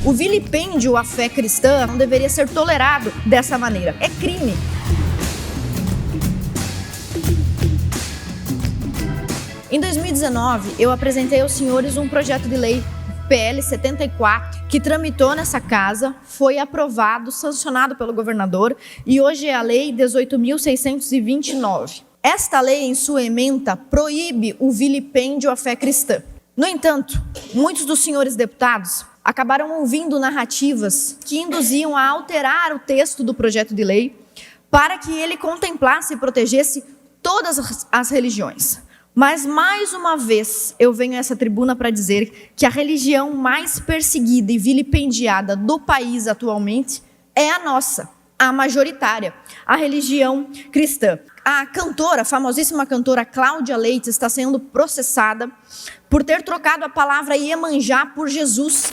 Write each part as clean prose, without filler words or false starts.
O vilipêndio à fé cristã não deveria ser tolerado dessa maneira. É crime. Em 2019, eu apresentei aos senhores um projeto de lei PL 74, que tramitou nessa casa, foi aprovado, sancionado pelo governador e hoje é a Lei 18.629. Esta lei, em sua ementa, proíbe o vilipêndio à fé cristã. No entanto, muitos dos senhores deputados acabaram ouvindo narrativas que induziam a alterar o texto do projeto de lei para que ele contemplasse e protegesse todas as religiões. Mas, mais uma vez, eu venho a essa tribuna para dizer que a religião mais perseguida e vilipendiada do país atualmente é a nossa, a majoritária, a religião cristã. A cantora, a famosíssima cantora Cláudia Leite, está sendo processada por ter trocado a palavra Iemanjá por Jesus.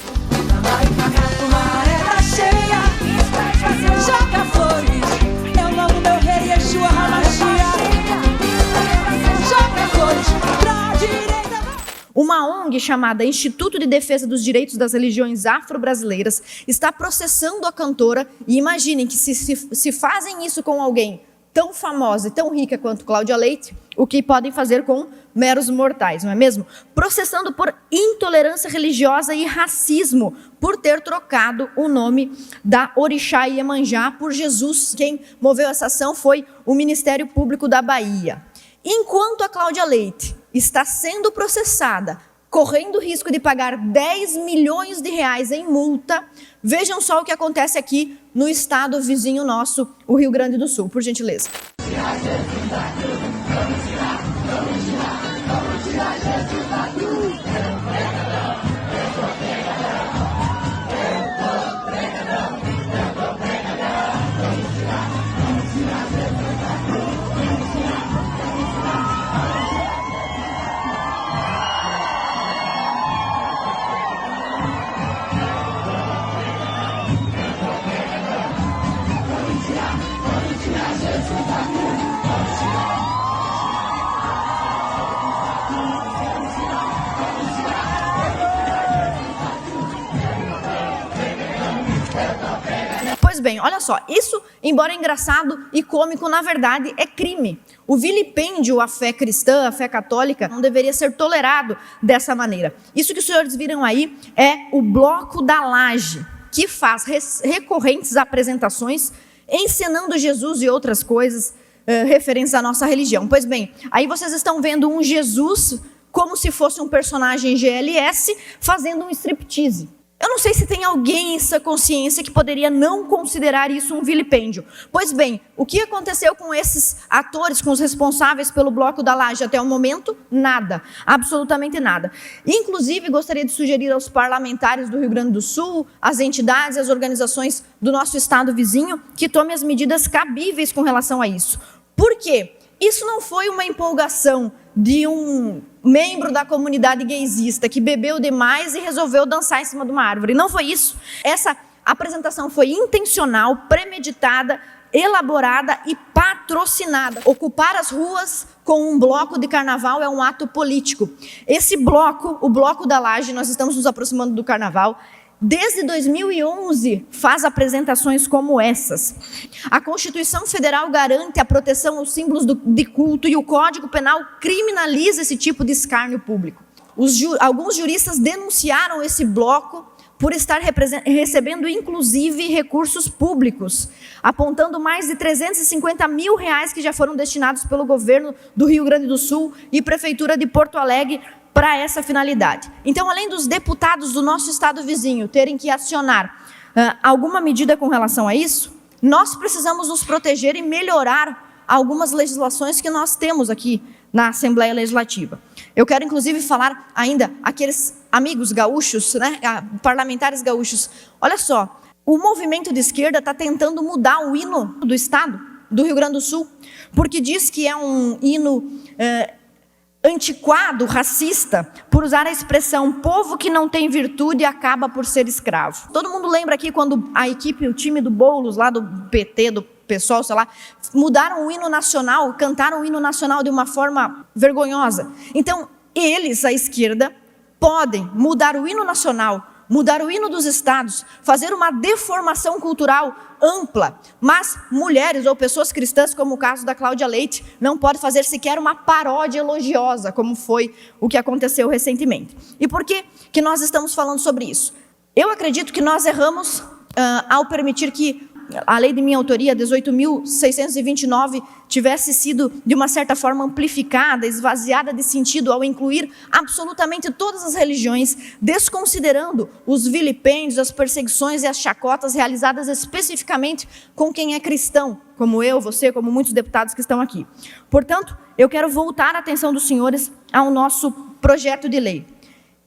Uma ONG chamada Instituto de Defesa dos Direitos das Religiões Afro-Brasileiras está processando a cantora e imaginem que se fazem isso com alguém tão famosa e tão rica quanto Cláudia Leite, o que podem fazer com meros mortais, não é mesmo? Processando por intolerância religiosa e racismo, por ter trocado o nome da Orixá Iemanjá por Jesus. Quem moveu essa ação foi o Ministério Público da Bahia. Enquanto a Cláudia Leite está sendo processada, correndo o risco de pagar 10 milhões de reais em multa, vejam só o que acontece aqui no estado vizinho nosso, o Rio Grande do Sul, por gentileza. Pois bem, olha só, isso, embora engraçado e cômico, na verdade é crime. O vilipêndio à fé cristã, à fé católica, não deveria ser tolerado dessa maneira. Isso que os senhores viram aí é o Bloco da Laje, que faz recorrentes apresentações encenando Jesus e outras coisas referentes à nossa religião. Pois bem, aí vocês estão vendo um Jesus como se fosse um personagem GLS fazendo um striptease. Eu não sei se tem alguém em sua consciência que poderia não considerar isso um vilipêndio. Pois bem, o que aconteceu com esses atores, com os responsáveis pelo Bloco da Laje até o momento? Nada, absolutamente nada. Inclusive, gostaria de sugerir aos parlamentares do Rio Grande do Sul, às entidades, às organizações do nosso estado vizinho, que tomem as medidas cabíveis com relação a isso. Por quê? Isso não foi uma empolgação de um membro da comunidade gaysista que bebeu demais e resolveu dançar em cima de uma árvore. Não foi isso. Essa apresentação foi intencional, premeditada, elaborada e patrocinada. Ocupar as ruas com um bloco de carnaval é um ato político. Esse bloco, o Bloco da Laje, nós estamos nos aproximando do carnaval, desde 2011 faz apresentações como essas. A Constituição Federal garante a proteção aos símbolos de culto e o Código Penal criminaliza esse tipo de escárnio público. Alguns juristas denunciaram esse bloco por estar recebendo, inclusive, recursos públicos, apontando mais de 350 mil reais que já foram destinados pelo governo do Rio Grande do Sul e Prefeitura de Porto Alegre para essa finalidade. Então, além dos deputados do nosso estado vizinho terem que acionar alguma medida com relação a isso, nós precisamos nos proteger e melhorar algumas legislações que nós temos aqui na Assembleia Legislativa. Eu quero, inclusive, falar ainda aqueles amigos gaúchos, né, parlamentares gaúchos. Olha só, o movimento de esquerda está tentando mudar o hino do estado, do Rio Grande do Sul, porque diz que é um hino antiquado, racista, por usar a expressão povo que não tem virtude acaba por ser escravo. Todo mundo lembra aqui quando a equipe, o time do Boulos, lá do PT, do PSOL, sei lá, mudaram o hino nacional, cantaram o hino nacional de uma forma vergonhosa. Então, eles, a esquerda, podem mudar o hino nacional mudar o hino dos estados, fazer uma deformação cultural ampla, mas mulheres ou pessoas cristãs, como o caso da Cláudia Leite, não podem fazer sequer uma paródia elogiosa, como foi o que aconteceu recentemente. E por que nós estamos falando sobre isso? Eu acredito que nós erramos ao permitir que a lei de minha autoria, 18.629, tivesse sido, de uma certa forma, amplificada, esvaziada de sentido, ao incluir absolutamente todas as religiões, desconsiderando os vilipêndios, as perseguições e as chacotas realizadas especificamente com quem é cristão, como eu, você, como muitos deputados que estão aqui. Portanto, eu quero voltar a atenção dos senhores ao nosso projeto de lei.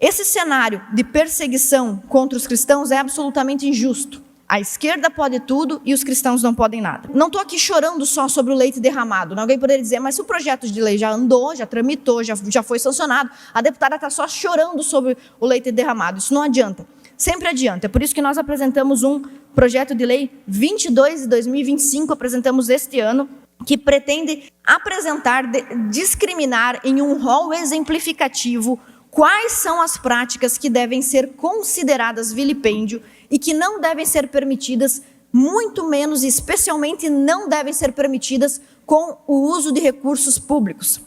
Esse cenário de perseguição contra os cristãos é absolutamente injusto. A esquerda pode tudo e os cristãos não podem nada. Não estou aqui chorando só sobre o leite derramado. Alguém poderia dizer, mas se o projeto de lei já andou, já tramitou, já foi sancionado, a deputada está só chorando sobre o leite derramado. Isso não adianta. Sempre adianta. É por isso que nós apresentamos um projeto de lei 22 de 2025, apresentamos este ano, que pretende apresentar, discriminar em um rol exemplificativo quais são as práticas que devem ser consideradas vilipêndio e que não devem ser permitidas, muito menos e especialmente não devem ser permitidas com o uso de recursos públicos.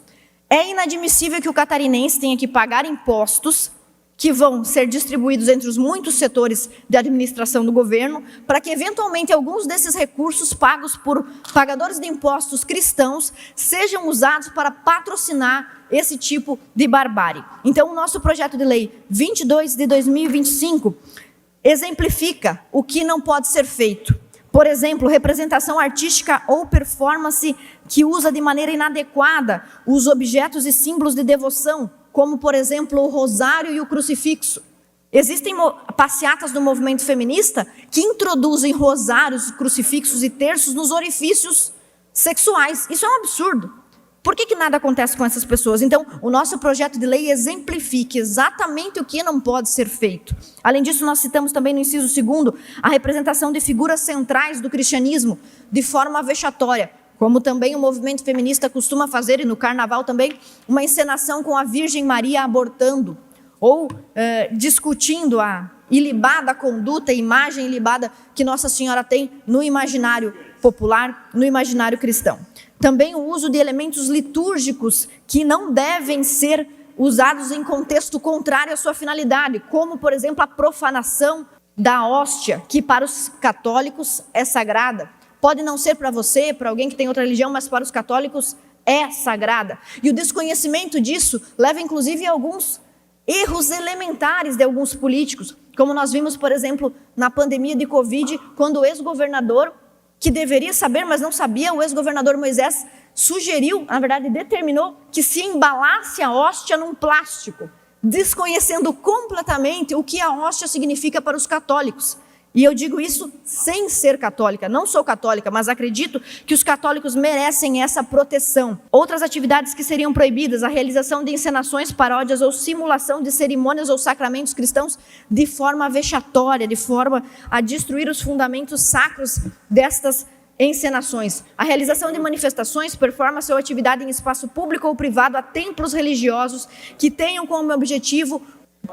É inadmissível que o catarinense tenha que pagar impostos que vão ser distribuídos entre os muitos setores de administração do governo, para que eventualmente alguns desses recursos pagos por pagadores de impostos cristãos sejam usados para patrocinar esse tipo de barbárie. Então, o nosso projeto de lei 22 de 2025 exemplifica o que não pode ser feito. Por exemplo, representação artística ou performance que usa de maneira inadequada os objetos e símbolos de devoção, como, por exemplo, o rosário e o crucifixo. Existem passeatas do movimento feminista que introduzem rosários, crucifixos e terços nos orifícios sexuais. Isso é um absurdo. Por que nada acontece com essas pessoas? Então, o nosso projeto de lei exemplifica exatamente o que não pode ser feito. Além disso, nós citamos também no inciso 2º a representação de figuras centrais do cristianismo de forma vexatória, como também o movimento feminista costuma fazer, e no carnaval também, uma encenação com a Virgem Maria abortando, ou discutindo a ilibada conduta, a imagem ilibada que Nossa Senhora tem no imaginário popular, no imaginário cristão. Também o uso de elementos litúrgicos que não devem ser usados em contexto contrário à sua finalidade, como, por exemplo, a profanação da hóstia, que para os católicos é sagrada. Pode não ser para você, para alguém que tem outra religião, mas para os católicos é sagrada. E o desconhecimento disso leva, inclusive, a alguns erros elementares de alguns políticos, como nós vimos, por exemplo, na pandemia de Covid, quando o ex-governador, que deveria saber, mas não sabia, o ex-governador Moisés sugeriu, na verdade determinou, que se embalasse a hóstia num plástico, desconhecendo completamente o que a hóstia significa para os católicos. E eu digo isso sem ser católica, não sou católica, mas acredito que os católicos merecem essa proteção. Outras atividades que seriam proibidas, a realização de encenações, paródias ou simulação de cerimônias ou sacramentos cristãos de forma vexatória, de forma a destruir os fundamentos sacros destas encenações. A realização de manifestações, performance ou atividade em espaço público ou privado a templos religiosos que tenham como objetivo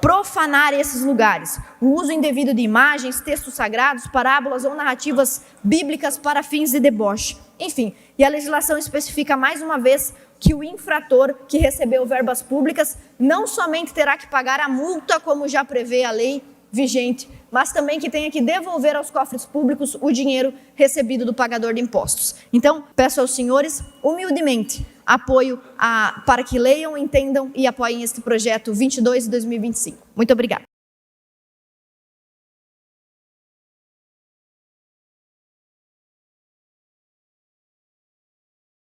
profanar esses lugares, o uso indevido de imagens, textos sagrados, parábolas ou narrativas bíblicas para fins de deboche. Enfim, e a legislação especifica mais uma vez que o infrator que recebeu verbas públicas não somente terá que pagar a multa, como já prevê a lei vigente, mas também que tenha que devolver aos cofres públicos o dinheiro recebido do pagador de impostos. Então, peço aos senhores, humildemente, apoio para que leiam, entendam e apoiem este projeto 22 de 2025. Muito obrigada.